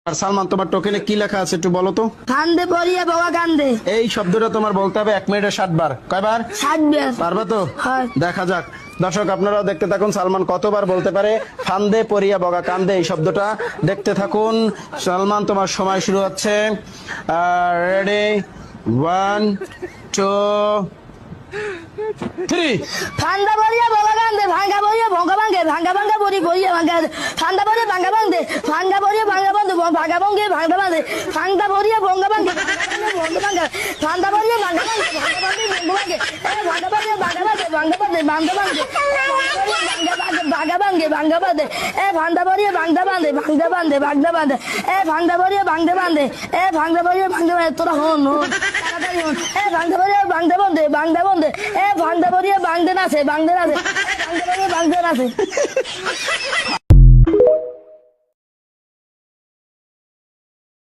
আর সালমান, তোমার টোকেনে কি লেখা আছে একটু বলো তো। কান্দে পড়িয়া বাবা কান্দে। এই শব্দটা তোমার বলতে হবে 1 মিনিটে 60 বার। কয়বার? 60 বার। পারবা তো? হ্যাঁ। দেখা যাক। দর্শক আপনারাও দেখতে থাকুন সালমান কতবার বলতে পারে ফান্দে পড়িয়া বগা কান্দে এই শব্দটা। দেখতে থাকুন সালমান, তোমার সময় শুরু হচ্ছে। রেডি, 1 2 3। ঠান্ডা পড়িয়া বাবা কান্দে, ভাঙ্গা পড়িয়া ভঙ্গা ভাঙ্গে, ভাঙ্গা ভাঙ্গা পড়ি পড়িয়া ভাঙ্গা। ঠান্ডা পড়িয়া ভাঙ্গা ভাঙ্গে, ভাঙ্গা পড়িয়া ভাঙ্গা ভাঙ্গে, ভাঙ্গা ভাঙ্গে ভাঙ্গা ভাঙ্গে, ঠান্ডা পড়িয়া ভঙ্গা ভাঙ্গে, ভঙ্গা ভাঙ্গা, ঠান্ডা পড়িয়া ভাঙ্গা ভাঙ্গে, ভাঙ্গা ভাঙ্গে ভঙ্গা ভাঙ্গে, ভাঙ্গা পড়িয়া ভাঙ্গা ভাঙ্গে, ভাঙ্গা ভাঙ্গে, ভাঙ্গা ভাঙ্গে, ভাঙ্গা ভাঙ্গে, ভাঙ্গা ভাঙ্গে, ভাঙ্গা পড়িয়া ভাঙ্গা ভাঙ্গে, ভাঙ্গা ভাঙ্গে, ভাঙ্গা ভাঙ্গে, ভাঙ্গা পড়িয়া ভাঙ্গা ভাঙ্গে, ভাঙ্গা পড়িয়া ভাঙ্গা ভাঙ্গে, তোরা হন তাড়াতাড়ি হন। ভাঙ্গা পড়িয়া ভাঙ্গা ভাঙ্গে, ভাঙ্গা ভাঙ্গে, ভাঙ্গা পড়িয়া ভাঙ্গতে নাচে, ভাঙ্গতে নাচে, ভাঙ্গা পড়িয়া ভাঙ্গতে নাচে।